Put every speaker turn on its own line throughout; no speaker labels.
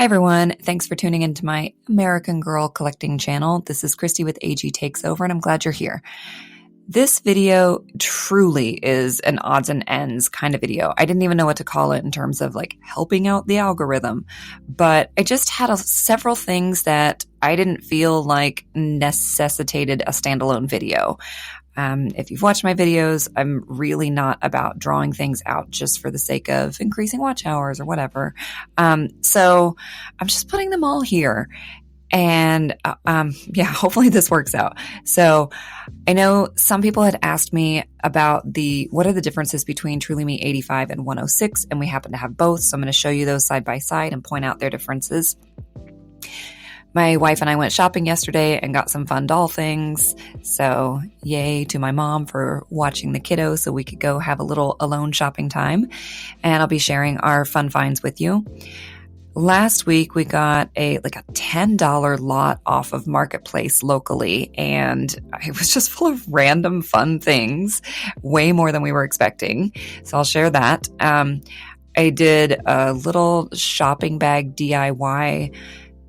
everyone. Thanks for tuning into my American Girl Collecting channel. This is Kristie with agtakesover, and I'm glad you're here. This video truly is an odds and ends kind of video. I didn't even know what to call it in terms of like helping out the algorithm, but I just had several things that I didn't feel like necessitated a standalone video. If you've watched my videos, I'm really not about drawing things out just for the sake of increasing watch hours or whatever. So I'm just putting them all here. And hopefully this works out. So I know some people had asked me about what are the differences between Truly Me 85 and 106, and we happen to have both. So I'm going to show you those side by side and point out their differences. My wife and I went shopping yesterday and got some fun doll things. So yay to my mom for watching the kiddos so we could go have a little alone shopping time. And I'll be sharing our fun finds with you. Last week, we got a $10 lot off of Marketplace locally, and it was just full of random fun things, way more than we were expecting. So I'll share that. I did a little shopping bag DIY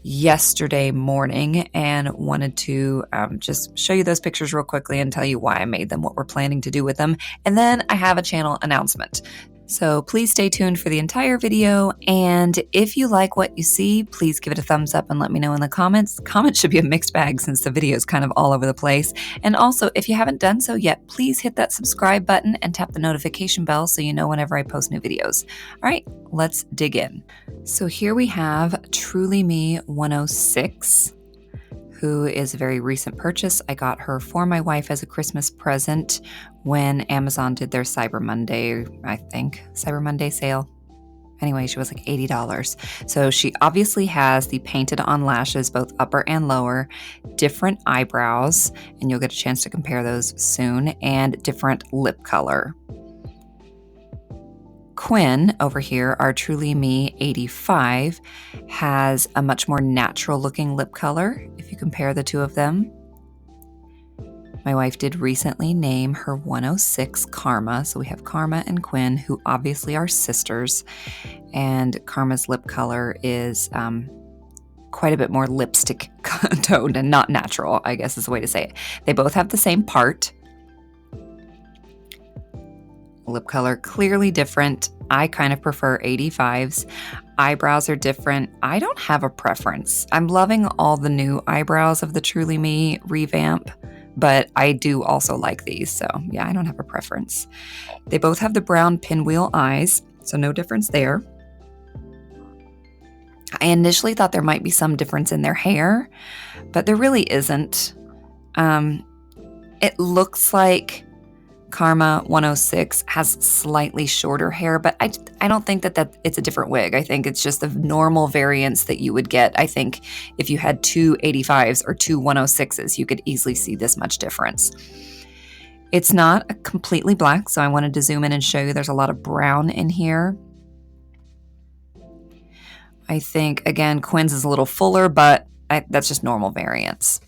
yesterday morning and wanted to just show you those pictures real quickly and tell you why I made them, what we're planning to do with them. And then I have a channel announcement. So please stay tuned for the entire video. And if you like what you see, please give it a thumbs up and let me know in the comments. Comments should be a mixed bag since the video is kind of all over the place. And also, if you haven't done so yet, please hit that subscribe button and tap the notification bell so you know whenever I post new videos. All right, let's dig in. So here we have Truly Me 106. Who is a very recent purchase. I got her for my wife as a Christmas present when Amazon did their Cyber Monday sale. Anyway, she was like $80. So she obviously has the painted on lashes, both upper and lower, different eyebrows, and you'll get a chance to compare those soon, and different lip color. Quinn over here, our Truly Me 85, has a much more natural looking lip color if you compare the two of them. My wife did recently name her 106 Karma. So we have Karma and Quinn, who obviously are sisters. And Karma's lip color is quite a bit more lipstick toned and not natural, I guess is the way to say it. They both have the same part. Lip color clearly different. I kind of prefer 85s. Eyebrows are different. I don't have a preference. I'm loving all the new eyebrows of the Truly Me revamp, but I do also like these. So yeah, I don't have a preference. They both have the brown pinwheel eyes, so no difference there. I initially thought there might be some difference in their hair, but there really isn't. It looks like Karma 106 has slightly shorter hair, but I don't think that it's a different wig. I think it's just the normal variants that you would get. I think if you had two 85s or two 106s, you could easily see this much difference. It's not completely black, so I wanted to zoom in and show you there's a lot of brown in here. I think, again, Quinn's is a little fuller, but that's just normal variants.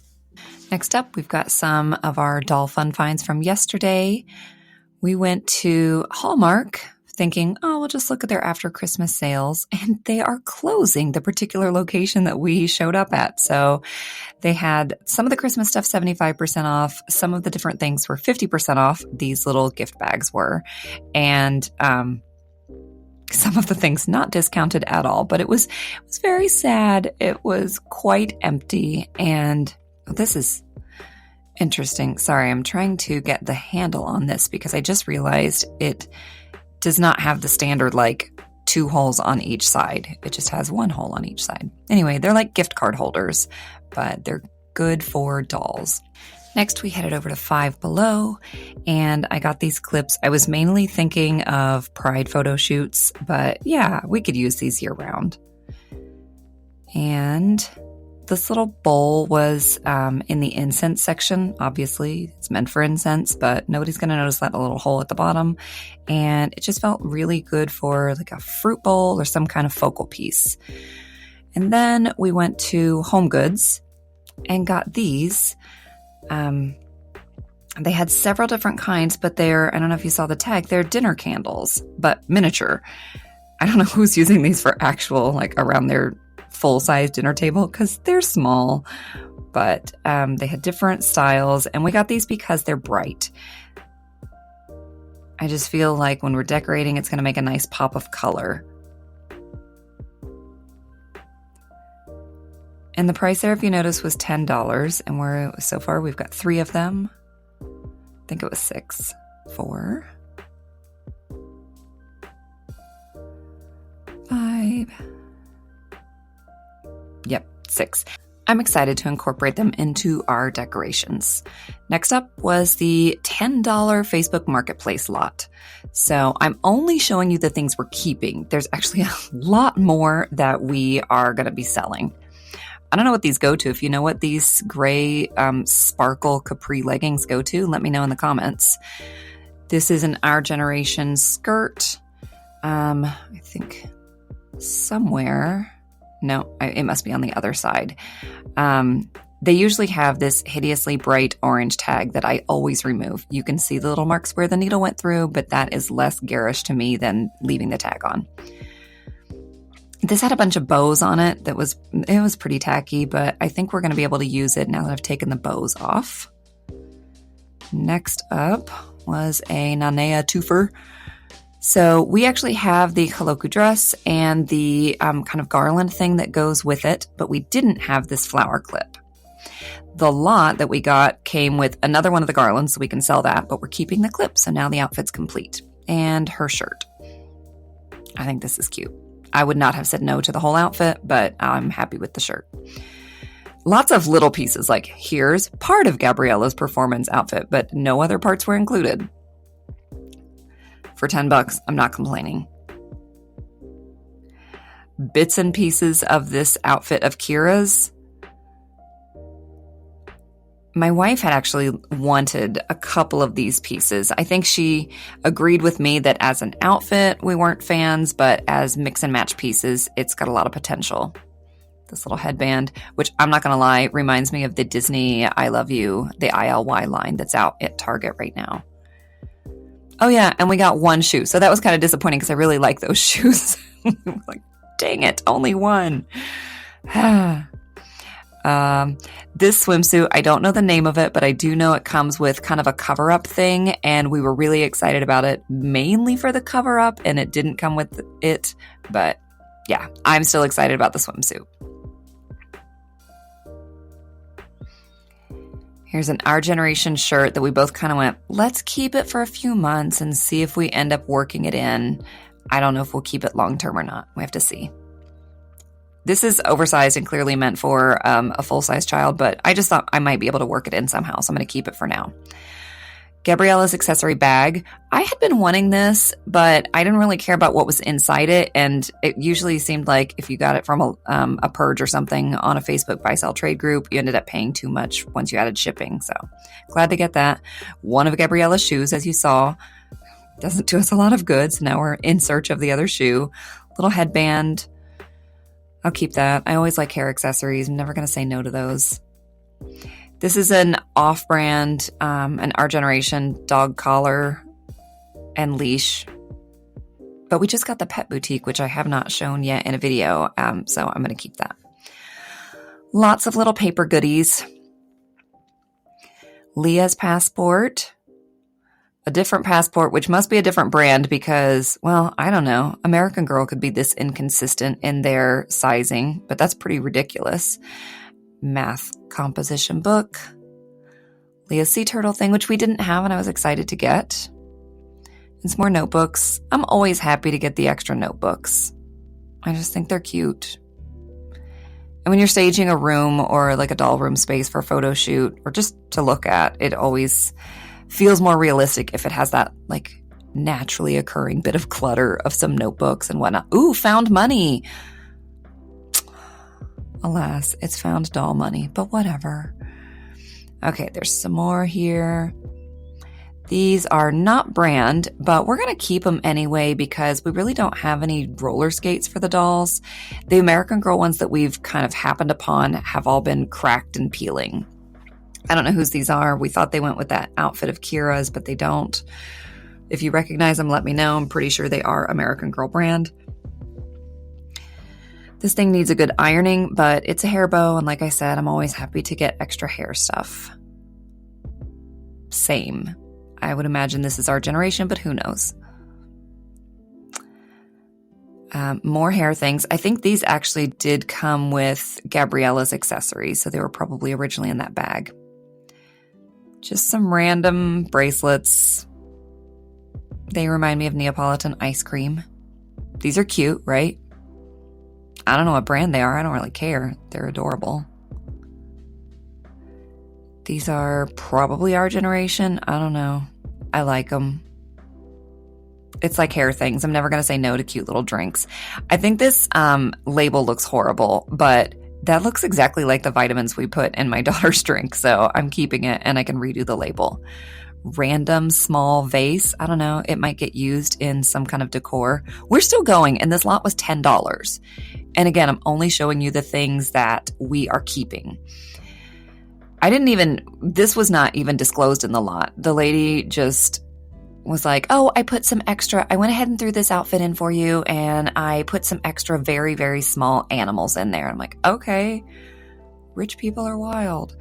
Next up, we've got some of our doll fun finds from yesterday. We went to Hallmark thinking, we'll just look at their after Christmas sales, and they are closing the particular location that we showed up at. So they had some of the Christmas stuff 75% off. Some of the different things were 50% off. These little gift bags were. And some of the things not discounted at all, but it was very sad. It was quite empty, and this is interesting. Sorry, I'm trying to get the handle on this because I just realized it does not have the standard two holes on each side. It just has one hole on each side. Anyway, they're like gift card holders, but they're good for dolls. Next, we headed over to Five Below, and I got these clips. I was mainly thinking of Pride photo shoots, but yeah, we could use these year round. And this little bowl was in the incense section. Obviously, it's meant for incense, but nobody's going to notice that little hole at the bottom. And it just felt really good for like a fruit bowl or some kind of focal piece. And then we went to Home Goods and got these. They had several different kinds, but I don't know if you saw the tag, they're dinner candles, but miniature. I don't know who's using these for actual, around their full-size dinner table because they're small, but they had different styles, and we got these because they're bright. I just feel like when we're decorating, it's going to make a nice pop of color. And the price there, if you notice, was $10, and so far we've got 3 of them. I think it was 6. 4, 5. Yep, 6. I'm excited to incorporate them into our decorations. Next up was the $10 Facebook Marketplace lot. So I'm only showing you the things we're keeping. There's actually a lot more that we are going to be selling. I don't know what these go to. If you know what these gray sparkle capri leggings go to, let me know in the comments. This is an Our Generation skirt. I think somewhere. No, it must be on the other side. They usually have this hideously bright orange tag that I always remove. You can see the little marks where the needle went through, but that is less garish to me than leaving the tag on. This had a bunch of bows on it. It was pretty tacky, but I think we're going to be able to use it now that I've taken the bows off. Next up was a Nanea twofer. So we actually have the Holoku dress and the kind of garland thing that goes with it, but we didn't have this flower clip. The lot that we got came with another one of the garlands, so we can sell that, but we're keeping the clip, so now the outfit's complete. And her shirt. I think this is cute. I would not have said no to the whole outfit, but I'm happy with the shirt. Lots of little pieces, like here's part of Gabriella's performance outfit, but no other parts were included. For $10, I'm not complaining. Bits and pieces of this outfit of Kira's. My wife had actually wanted a couple of these pieces. I think she agreed with me that as an outfit, we weren't fans, but as mix and match pieces, it's got a lot of potential. This little headband, which I'm not going to lie, reminds me of the Disney I Love You, the ILY line that's out at Target right now. Oh yeah, and we got one shoe. So that was kind of disappointing because I really like those shoes. Like, dang it, only one. This swimsuit, I don't know the name of it, but I do know it comes with kind of a cover-up thing, and we were really excited about it, mainly for the cover-up, and it didn't come with it, but yeah, I'm still excited about the swimsuit. Here's an Our Generation shirt that we both kind of went, let's keep it for a few months and see if we end up working it in. I don't know if we'll keep it long-term or not. We have to see. This is oversized and clearly meant for a full-size child, but I just thought I might be able to work it in somehow, so I'm going to keep it for now. Gabriella's accessory bag. I had been wanting this, but I didn't really care about what was inside it, and it usually seemed like if you got it from a purge or something on a Facebook buy-sell trade group, you ended up paying too much once you added shipping, so glad to get that. One of Gabriella's shoes, as you saw, doesn't do us a lot of good, so now we're in search of the other shoe. Little headband. I'll keep that. I always like hair accessories. I'm never going to say no to those. This is an off-brand, an Our Generation dog collar and leash. But we just got the Pet Boutique, which I have not shown yet in a video, so I'm going to keep that. Lots of little paper goodies. Leah's passport. A different passport, which must be a different brand because, well, I don't know. American Girl could be this inconsistent in their sizing, but that's pretty ridiculous. Math composition book. Leah's sea turtle thing, which we didn't have and I was excited to get. And some more notebooks. I'm always happy to get the extra notebooks. I just think they're cute. And when you're staging a room or like a doll room space for a photo shoot or just to look at, it always feels more realistic if it has that like naturally occurring bit of clutter of some notebooks and whatnot. Ooh, found money. Alas, it's found doll money, but whatever. Okay, there's some more here. These are not brand, but we're going to keep them anyway because we really don't have any roller skates for the dolls. The American Girl ones that we've kind of happened upon have all been cracked and peeling. I don't know whose these are. We thought they went with that outfit of Kira's, but they don't. If you recognize them, let me know. I'm pretty sure they are American Girl brand. This thing needs a good ironing, but it's a hair bow, and like I said, I'm always happy to get extra hair stuff. Same. I would imagine this is our generation, but who knows? More hair things. I think these actually did come with Gabriella's accessories, so they were probably originally in that bag. Just some random bracelets. They remind me of Neapolitan ice cream. These are cute, right? I don't know what brand they are. I don't really care. They're adorable. These are probably our generation. I don't know. I like them. It's like hair things. I'm never going to say no to cute little drinks. I think this label looks horrible, but that looks exactly like the vitamins we put in my daughter's drink. So I'm keeping it, and I can redo the label. Random small vase. I don't know. It might get used in some kind of decor. We're still going, and this lot was $10. And again, I'm only showing you the things that we are keeping. This was not even disclosed in the lot. The lady just was like, oh, I put some extra, I went ahead and threw this outfit in for you, and I put some extra very, very small animals in there. I'm like, okay, rich people are wild.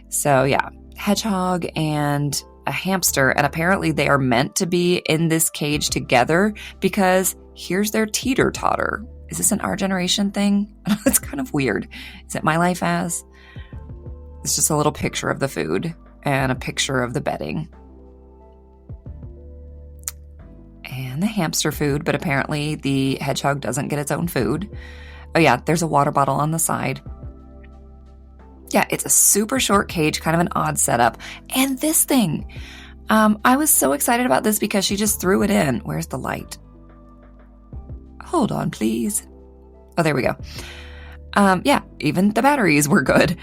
So yeah, hedgehog and a hamster, and apparently they are meant to be in this cage together because here's their teeter-totter. Is this an our generation thing? It's kind of weird. Is it My Life As? It's just a little picture of the food and a picture of the bedding. And the hamster food, but apparently the hedgehog doesn't get its own food. Oh yeah, there's a water bottle on the side. Yeah, it's a super short cage, kind of an odd setup. And this thing, I was so excited about this because she just threw it in. Where's the light? Hold on, please. Oh, there we go. Yeah, even the batteries were good.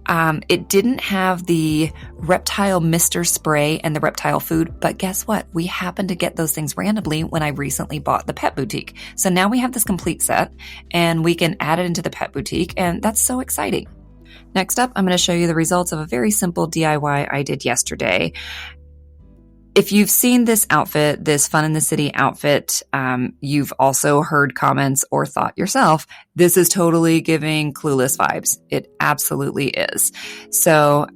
It didn't have the reptile mister spray and the reptile food, but guess what? We happened to get those things randomly when I recently bought the pet boutique. So now we have this complete set, and we can add it into the pet boutique, and that's so exciting. Next up, I'm going to show you the results of a very simple DIY I did yesterday. If you've seen this outfit, this Fun in the City outfit, you've also heard comments or thought yourself, this is totally giving Clueless vibes. It absolutely is. So,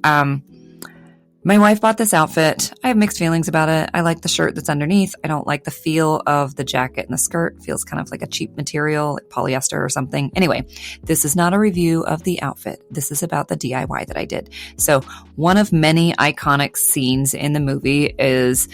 my wife bought this outfit. I have mixed feelings about it. I like the shirt that's underneath. I don't like the feel of the jacket and the skirt. It feels kind of like a cheap material, like polyester or something. Anyway, this is not a review of the outfit. This is about the DIY that I did. So one of many iconic scenes in the movie is,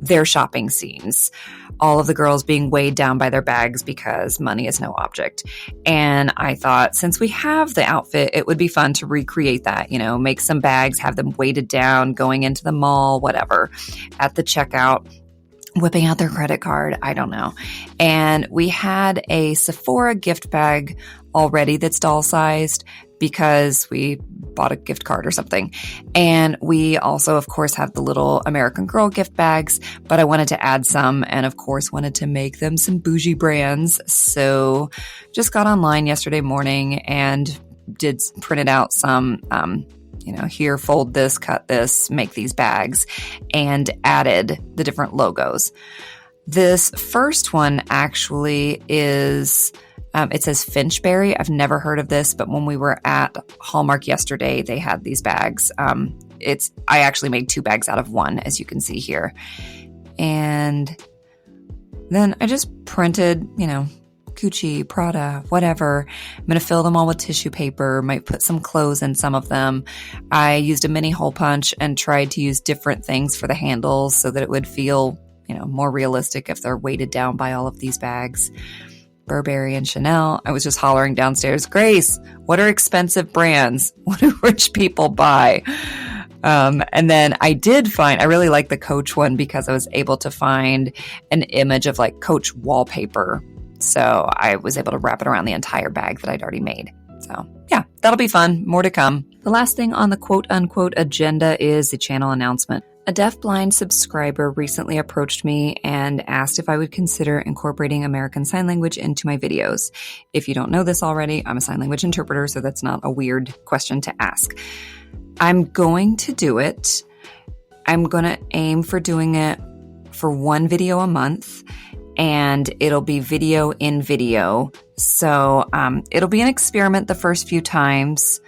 their shopping scenes. All of the girls being weighed down by their bags because money is no object. And I thought, since we have the outfit, it would be fun to recreate that, make some bags, have them weighted down, going into the mall, whatever, at the checkout, whipping out their credit card. I don't know. And we had a Sephora gift bag already that's doll sized because we bought a gift card or something. And we also, of course, have the little American Girl gift bags, but I wanted to add some and, of course, wanted to make them some bougie brands. So just got online yesterday morning and printed out some, here, fold this, cut this, make these bags, and added the different logos. This first one actually is... it says Finchberry. I've never heard of this, but when we were at Hallmark yesterday, they had these bags. I actually made 2 bags out of one, as you can see here. And then I just printed, Gucci, Prada, whatever. I'm going to fill them all with tissue paper, might put some clothes in some of them. I used a mini hole punch and tried to use different things for the handles so that it would feel, more realistic if they're weighted down by all of these bags. Burberry and Chanel. I was just hollering downstairs, Grace, what are expensive brands? What do rich people buy? And then I really like the Coach one because I was able to find an image of like Coach wallpaper. So I was able to wrap it around the entire bag that I'd already made. So yeah, that'll be fun. More to come. The last thing on the quote unquote agenda is the channel announcement. A deafblind subscriber recently approached me and asked if I would consider incorporating American Sign Language into my videos. If you don't know this already, I'm a sign language interpreter, so that's not a weird question to ask. I'm going to do it. I'm going to aim for doing it for 1 video a month. and it'll be video in video. So it'll be an experiment the first few times,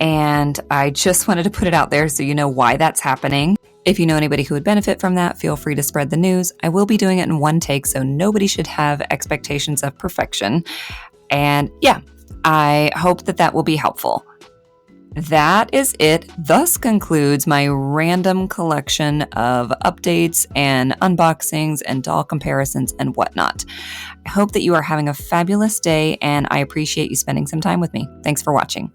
and I just wanted to put it out there so you know why that's happening. If you know anybody who would benefit from that, feel free to spread the news. I will be doing it in one take, so nobody should have expectations of perfection. And yeah, I hope that will be helpful. That is it. Thus concludes my random collection of updates and unboxings and doll comparisons and whatnot. I hope that you are having a fabulous day, and I appreciate you spending some time with me. Thanks for watching.